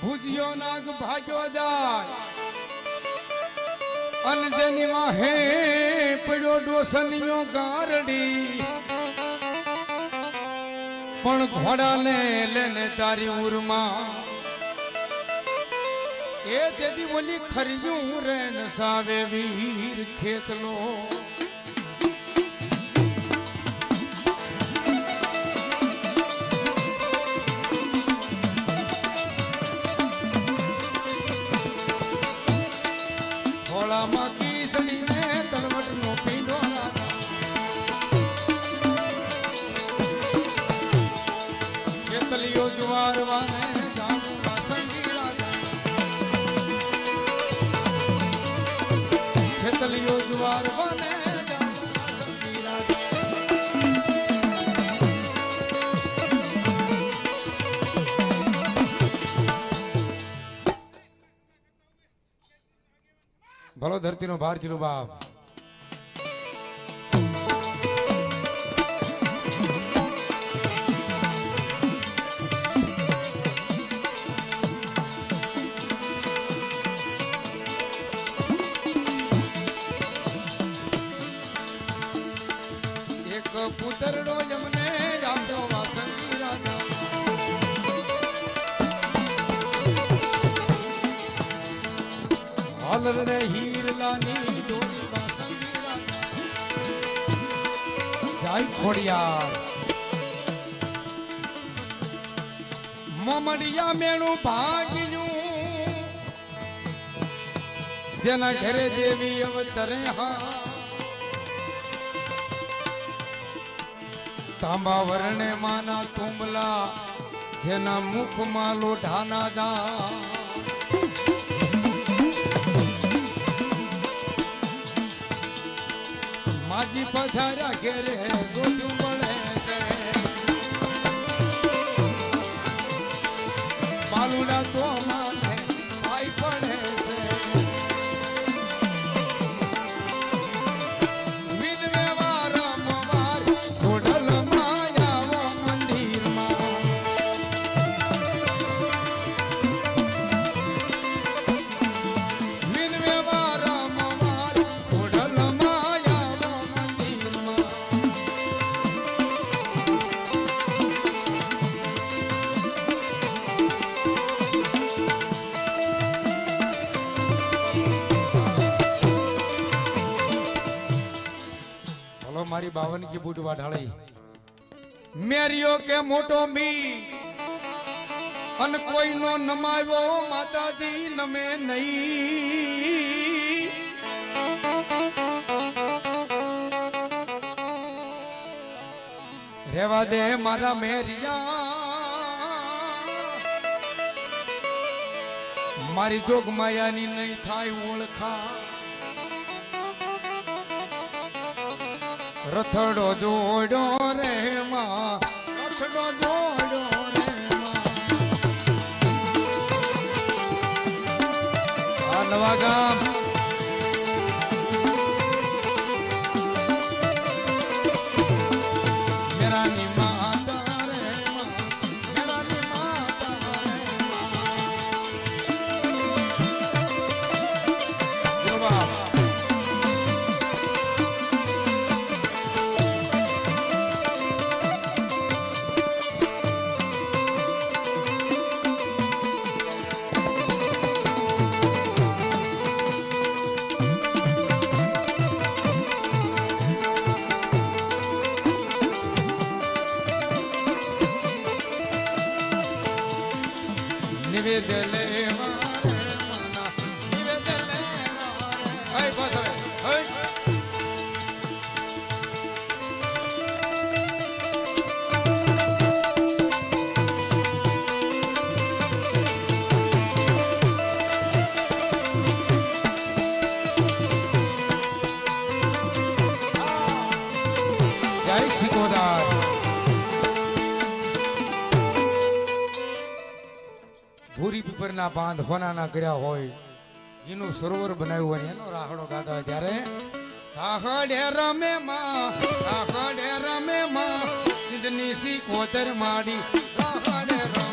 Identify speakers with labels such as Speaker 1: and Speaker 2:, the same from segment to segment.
Speaker 1: ભુજિયો નાગ ભાગ્યો જાય અનજની વાહે પડ્યો ડોસનિયો ગારડી પણ ઘોડાને લેને તારી ઉરમાં એ તેદી બોલી ખર્યું રે નસાવે વીર ખેતલો ઘોડામાં કીસડીને તલવટનો પીંડો ખેતલીઓ જુવારવાને જાણવા સંગીરા ખેતલીઓ જુવારવાને જાણવા સંગીરા ભલો ધરતીનો ભાર ચીલું બાપ એક પુતરડો જમને આપતો વાસંગી રાજા હાલર રે હીરલાની ડોરી વાસંગી રાજા જય ખોડિયાર મમડિયા મેણું ભાગ્યું જેના ઘરે દેવી અવતરે હા તાંબા વર્ણે માના તુંબલા જેના મુખમાં લોઢાના દા માજી પધાર્યા ઘેરે ગોઠું મળે છે બાલુડા તો માને ભાઈ પડે છે વિધવે વારંવાર ઘોડલ માયાવો મંદિરમાં વિધવે વારંવાર ઘોડલ માયાવો મંદિરમાં બોલો મારી 52 की बूट वाढाળી મેરિયો કે મોટો મી અન કોઈનો નમાવ્યો માતાજી નમે નહીં રેવા દે મારા મેરિયા મારી જોગ માયાની નહીં થાય ઓળખા રથડો જોડો રે માં રથડો જોડો રે માં નવા ગામ મેરાની માતા રે માં મેરાની માતા રે માં નિવેદ લેવા રે મના નિવેદ લેવા રે હે બસ હે જય શિકોદાર ભૂરી પીપરના બાંધ હોનાના કર્યા હોય એનું સરોવર બનાવ્યું હોય એનો રાહડો ગાતા હોય ત્યારે આહડે રમે માં સિદ્ધની સી કોતર માડી આહડે રમે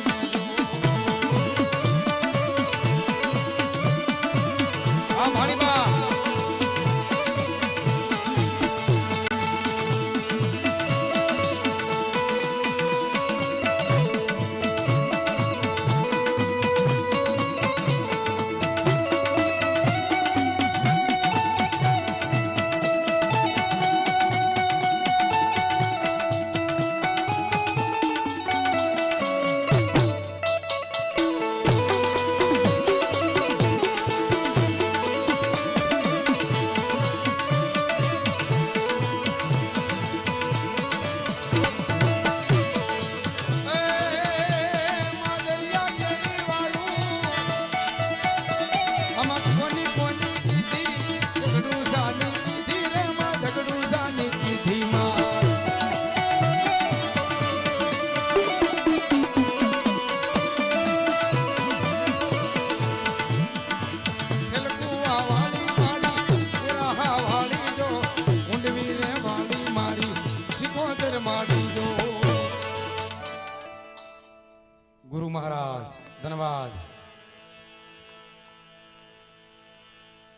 Speaker 1: धन्यवाद।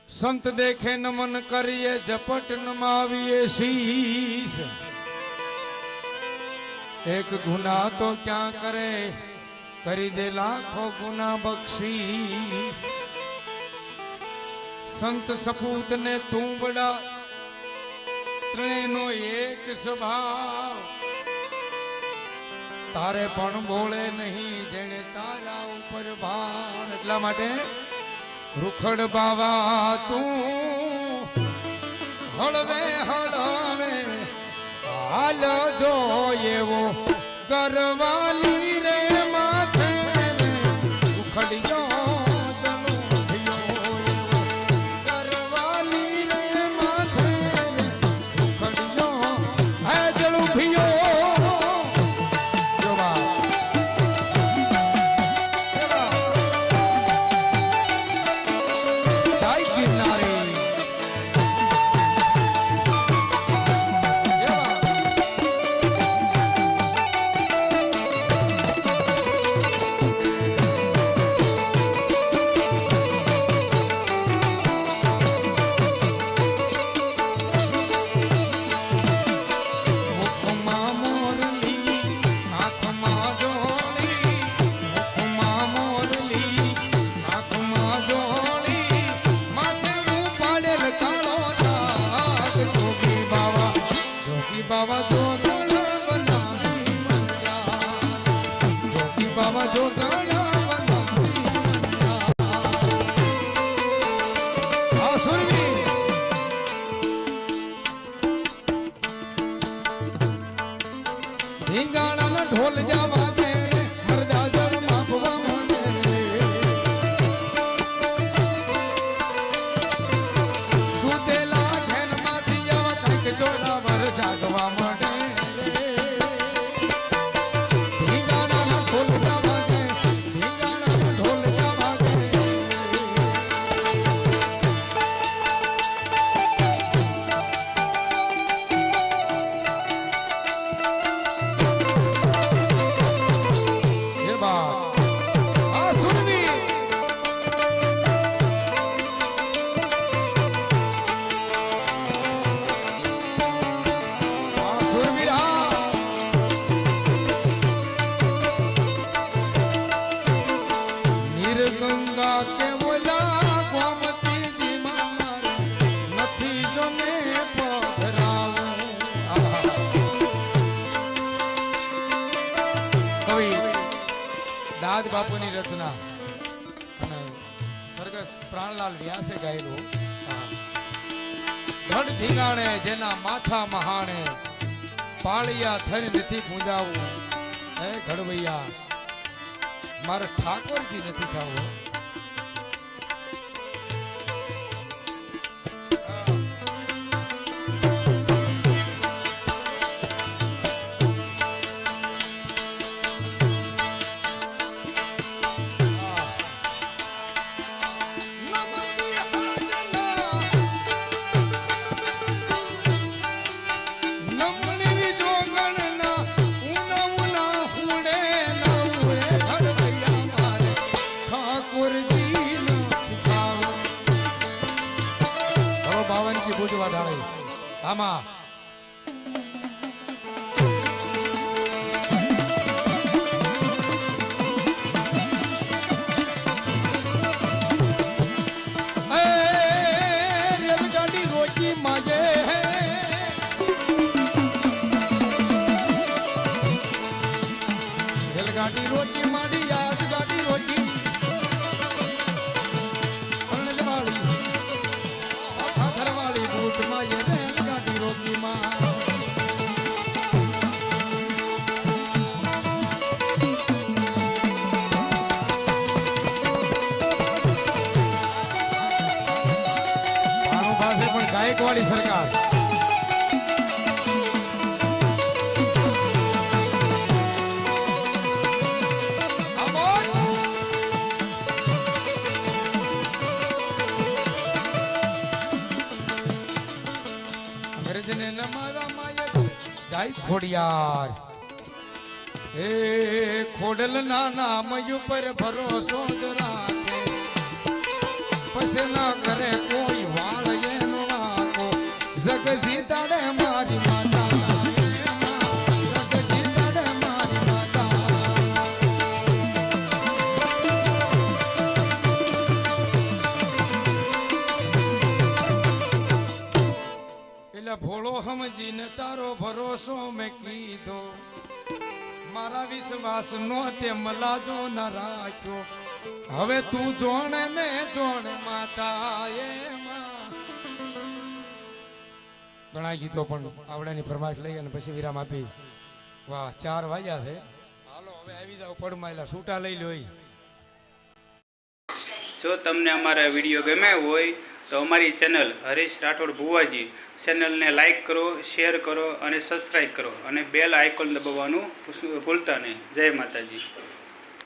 Speaker 1: संत देखे नमन करिए झपट नमाविए शीश। एक गुना तो क्या करे करी दे लाखों गुना बख्शीश। संत सपूत ने तू बड़ा त्रणेनो एक स्वभाव। तारे पण बोले नहीं जेने तारा ऊपर भान। એટલા માટે રૂખડ બાવા તું હળવે હળવે હાલ જો એવો ગરવાલી રે માથે રૂખડિયો बाबा जो गाना बनावी मंजा। जोगी बाबा जो गाना बनावी मंजा। हाँ सुरवी ढींगाना न ढोल जावा के मरदा जड़ मापवा मंडे। सुतेला घेन माथी जावा कंक जोड़ा वर जागवा मंडे। ढींगाना न ढोल जावा के ढींगाना न ढोल जावा के। ये बात आ सुनवी आ सुनवी आ निर्गंगा के बोला गोमती जी मार नथी जो ने पधरावो। कवि દાદ બાપુની રચના અને સરગસ પ્રાણલાલ વ્યાસે ગાયેલું। ધડ ધીંગાણે જેના માથા મહાણે પાળિયા થઈને નથી પૂજાવું। હે ઘડવૈયા મારે ઠાકોરજી નથી થાવું। બાવન की બુજવા ડાળી આમાં રેલગાડી રોજી માગે રેલગાડી રોજી માડી યાદ ગાડી રોજી गायकवाड़ी सरकार अंग्रेज ने नमारा माया गाय खोड़ियार હે ખોડલ ના નામ ઉપર ભરોસો જ રાખે, પછી ના કરે કોઈ વાળ એનો નાખો. જગ જીતાડે મારી માતા, જગ જીતાડે મારી માતા. એટલે ભોળો સમજીને તારો ભરોસો મેં કીધો, મારા વિશ્વાસ નો તે મલાજો ન રાખ્યો. હવે તું જોણે ને જોણ માતા એમાં. ઘણા ગીતો પણ આવડાની ફરમાઈશ લઈ અને પછી વિરામ આપી. વાહ 4 વાગ્યા છે. હાલો હવે આવી જાવ પડમાયેલા છૂટા લઈ લો.
Speaker 2: જો તમને અમારા વિડીયો ગમ્યા હોય તો અમારી ચેનલ હરીશ રાઠોડ ભુવાજી ચેનલને લાઈક કરો, શેર કરો અને સબસ્ક્રાઈબ કરો અને બેલ આઇકોન દબાવવાનું ભૂલતા નહીં. જય માતાજી.